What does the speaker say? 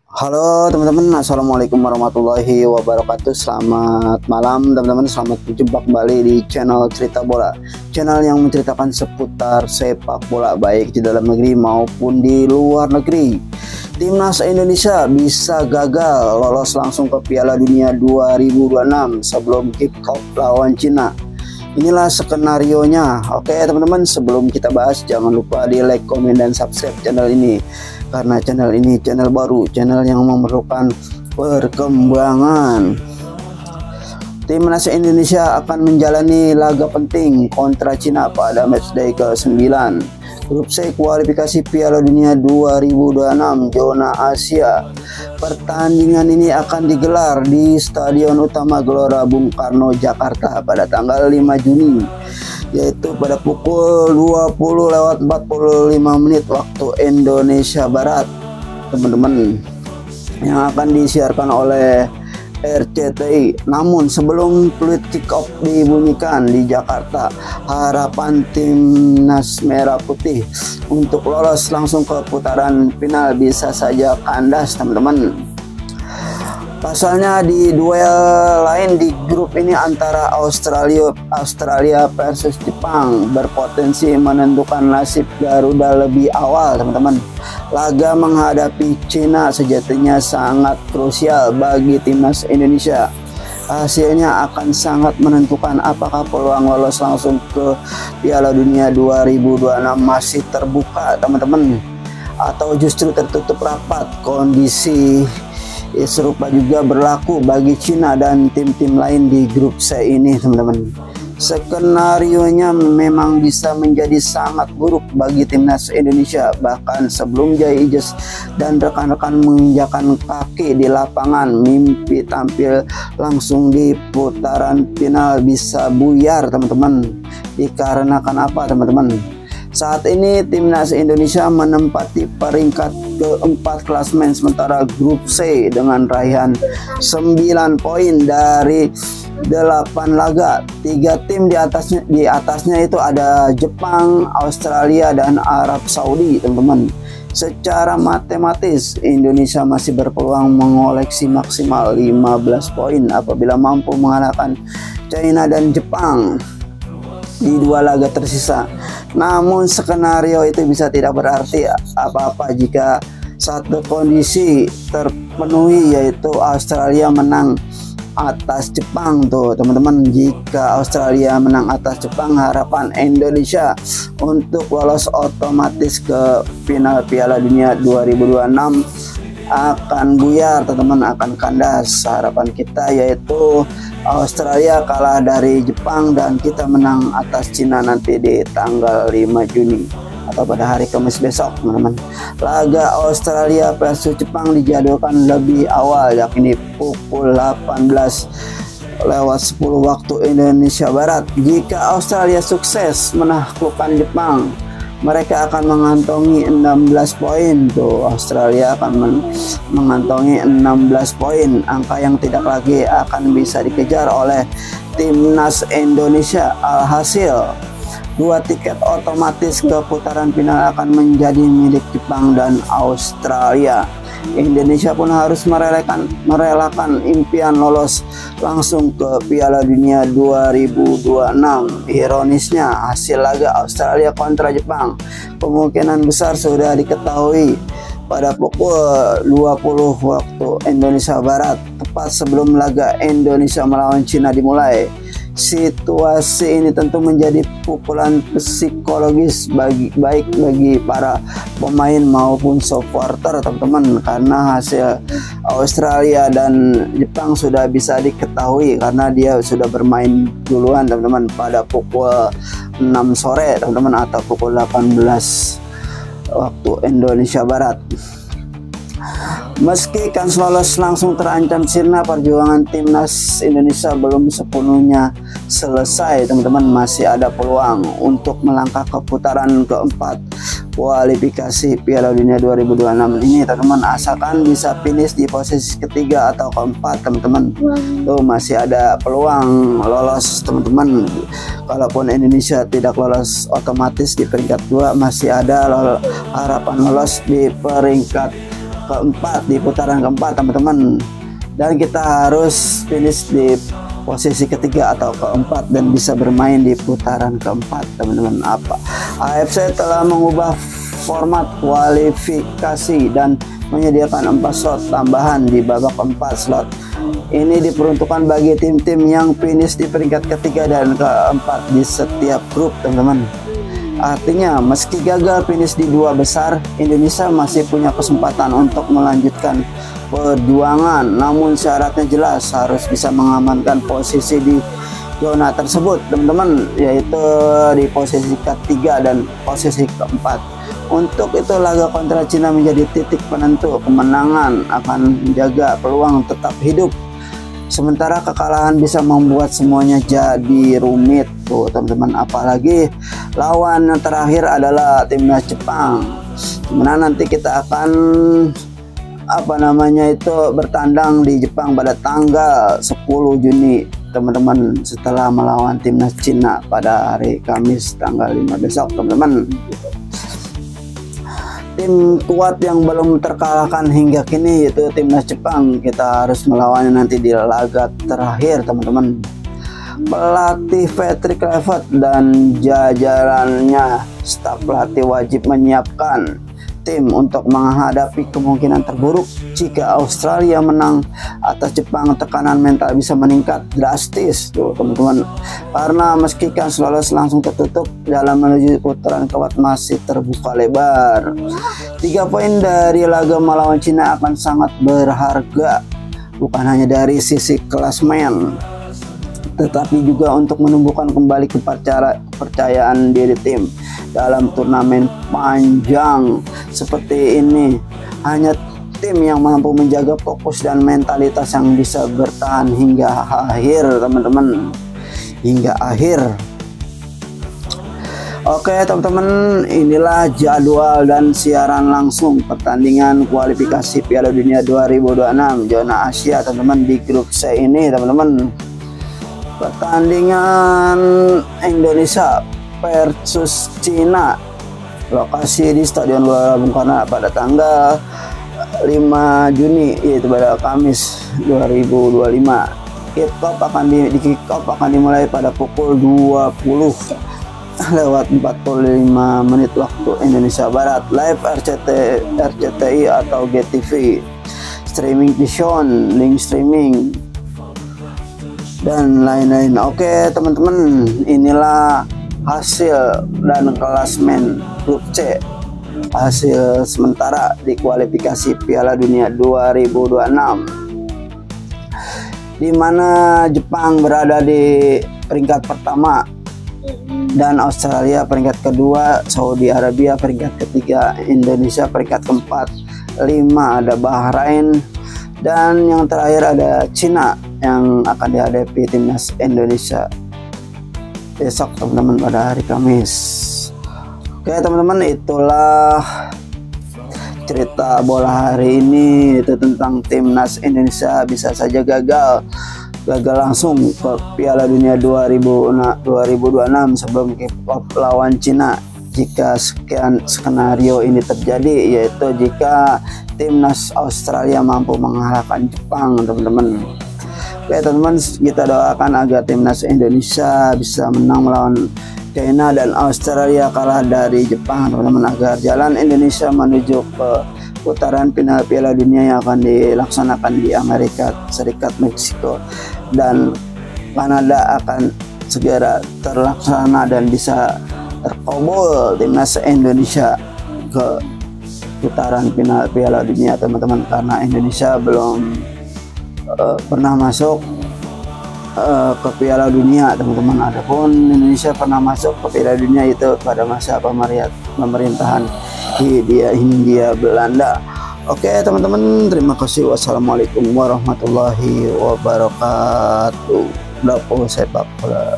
Halo teman-teman, assalamualaikum warahmatullahi wabarakatuh. Selamat malam teman-teman, selamat berjumpa kembali di channel Cerita Bola, channel yang menceritakan seputar sepak bola baik di dalam negeri maupun di luar negeri. Timnas Indonesia bisa gagal lolos langsung ke Piala Dunia 2026 sebelum kick off lawan Cina. Inilah skenarionya. Oke teman-teman, sebelum kita bahas jangan lupa di like, komen, dan subscribe channel ini, karena channel ini channel baru, channel yang memerlukan perkembangan. Timnas Indonesia akan menjalani laga penting kontra Cina pada matchday ke-9 Grup C kualifikasi Piala Dunia 2026 zona Asia. Pertandingan ini akan digelar di Stadion Utama Gelora Bung Karno, Jakarta pada tanggal 5 Juni, yaitu pada pukul 20.45 waktu Indonesia Barat, teman-teman, yang akan disiarkan oleh RCTI. Namun sebelum peluit kick off dibunyikan di Jakarta, harapan timnas merah putih untuk lolos langsung ke putaran final bisa saja kandas, teman-teman. Pasalnya di duel lain di grup ini antara Australia versus Jepang berpotensi menentukan nasib Garuda lebih awal, teman-teman. Laga menghadapi Cina sejatinya sangat krusial bagi timnas Indonesia. Hasilnya akan sangat menentukan apakah peluang lolos langsung ke Piala Dunia 2026 masih terbuka, teman-teman, atau justru tertutup rapat. Kondisi serupa juga berlaku bagi Cina dan tim-tim lain di grup C ini, teman-teman. Skenarionya memang bisa menjadi sangat buruk bagi timnas Indonesia. Bahkan sebelum Jai Ijaz dan rekan-rekan menginjakan kaki di lapangan, mimpi tampil langsung di putaran final bisa buyar, teman-teman. Dikarenakan apa, teman-teman? Saat ini timnas Indonesia menempati peringkat keempat klasemen sementara grup C dengan raihan 9 poin dari 8 laga. 3 tim di atasnya itu ada Jepang, Australia, dan Arab Saudi, teman-teman. Secara matematis Indonesia masih berpeluang mengoleksi maksimal 15 poin apabila mampu mengalahkan China dan Jepang di 2 laga tersisa. Namun skenario itu bisa tidak berarti apa-apa jika satu kondisi terpenuhi, yaitu Australia menang atas Jepang tuh, teman-teman. Jika Australia menang atas Jepang, harapan Indonesia untuk lolos otomatis ke final Piala Dunia 2026 akan buyar, teman-teman, akan kandas. Harapan kita yaitu Australia kalah dari Jepang dan kita menang atas Cina nanti di tanggal 5 Juni atau pada hari Kamis besok, teman-teman. Laga Australia versus Jepang dijadwalkan lebih awal, yakni pukul 18:10 waktu Indonesia Barat. Jika Australia sukses menaklukkan Jepang, mereka akan mengantongi 16 poin tuh. Australia akan mengantongi 16 poin, angka yang tidak lagi akan bisa dikejar oleh timnas Indonesia. Alhasil 2 tiket otomatis ke putaran final akan menjadi milik Jepang dan Australia. Indonesia pun harus merelakan impian lolos langsung ke Piala Dunia 2026. Ironisnya, hasil laga Australia kontra Jepang kemungkinan besar sudah diketahui pada pukul 20 waktu Indonesia Barat, tepat sebelum laga Indonesia melawan Cina dimulai. Situasi ini tentu menjadi pukulan psikologis baik bagi para pemain maupun supporter, teman-teman, karena hasil Australia dan Jepang sudah bisa diketahui karena dia sudah bermain duluan, teman-teman, pada pukul 6 sore, teman-teman, atau pukul 18 waktu Indonesia Barat. Meski kans lolos langsung terancam sirna, perjuangan timnas Indonesia belum sepenuhnya selesai, teman-teman. Masih ada peluang untuk melangkah ke putaran keempat kualifikasi Piala Dunia 2026 ini, teman-teman, asalkan bisa finish di posisi ketiga atau keempat, teman-teman. Tuh masih ada peluang lolos, teman-teman. Kalaupun Indonesia tidak lolos otomatis di peringkat 2, masih ada harapan lolos di peringkat keempat di putaran keempat teman-teman, dan kita harus finish di posisi ketiga atau keempat dan bisa bermain di putaran keempat teman-teman. AFC telah mengubah format kualifikasi dan menyediakan 4 slot tambahan di babak 4 slot. Ini diperuntukkan bagi tim-tim yang finish di peringkat ketiga dan keempat di setiap grup teman-teman. Artinya meski gagal finish di 2 besar, Indonesia masih punya kesempatan untuk melanjutkan perjuangan, namun syaratnya jelas, harus bisa mengamankan posisi di zona tersebut teman-teman, yaitu di posisi ketiga dan posisi keempat. Untuk itu laga kontra Cina menjadi titik penentu kemenangan, akan menjaga peluang tetap hidup, sementara kekalahan bisa membuat semuanya jadi rumit tuh teman-teman. Apalagi lawan yang terakhir adalah timnas Jepang, dimana nanti kita akan bertandang di Jepang pada tanggal 10 Juni teman-teman, setelah melawan timnas Cina pada hari Kamis tanggal 5 besok teman-teman. Tim kuat yang belum terkalahkan hingga kini yaitu timnas Jepang, kita harus melawannya nanti di laga terakhir teman-teman. Pelatih Patrick Kluivert dan jajarannya, staf pelatih wajib menyiapkan tim untuk menghadapi kemungkinan terburuk. Jika Australia menang atas Jepang, tekanan mental bisa meningkat drastis tuh teman-teman, karena meski kan lolos langsung tertutup, dalam menuju putaran keempat masih terbuka lebar. 3 poin dari laga melawan Cina akan sangat berharga, bukan hanya dari sisi klasmen, tetapi juga untuk menumbuhkan kembali kepercayaan diri tim dalam turnamen panjang seperti ini. Hanya tim yang mampu menjaga fokus dan mentalitas yang bisa bertahan hingga akhir teman-teman, hingga akhir. Oke teman-teman, inilah jadwal dan siaran langsung pertandingan kualifikasi Piala Dunia 2026 zona Asia teman-teman, di grup C ini teman-teman. Pertandingan Indonesia versus Cina, lokasi di Stadion Gelora Bung Karno pada tanggal 5 Juni, yaitu pada Kamis 2025. Kick-off akan dimulai pada pukul 20 lewat 45 menit waktu Indonesia Barat. Live RCTI atau GTV, streaming vision, link streaming dan lain-lain. Oke teman-teman, inilah hasil dan klasmen grup C, hasil sementara di kualifikasi Piala Dunia 2026, di mana Jepang berada di peringkat pertama dan Australia peringkat kedua, Saudi Arabia peringkat ketiga, Indonesia peringkat keempat, 5 ada Bahrain, dan yang terakhir ada Cina yang akan dihadapi timnas Indonesia besok teman-teman pada hari Kamis. Oke teman-teman, itulah cerita bola hari ini, itu tentang timnas Indonesia bisa saja gagal langsung ke Piala Dunia 2026 sebelum kick-off lawan Cina. Jika skenario ini terjadi, yaitu jika timnas Australia mampu mengalahkan Jepang teman-teman. Oke teman-teman, kita doakan agar timnas Indonesia bisa menang melawan China dan Australia kalah dari Jepang teman-teman, agar jalan Indonesia menuju ke putaran final Piala Dunia yang akan dilaksanakan di Amerika Serikat, Meksiko dan Kanada akan segera terlaksana dan bisa terkabul timnas Indonesia ke putaran final Piala Dunia teman-teman, karena Indonesia belum pernah masuk ke Piala Dunia teman-teman. Adapun Indonesia pernah masuk ke Piala Dunia itu pada masa pemerintahan Hindia Belanda. Oke teman-teman, terima kasih. Wassalamualaikum warahmatullahi wabarakatuh. Dapo sepak bola.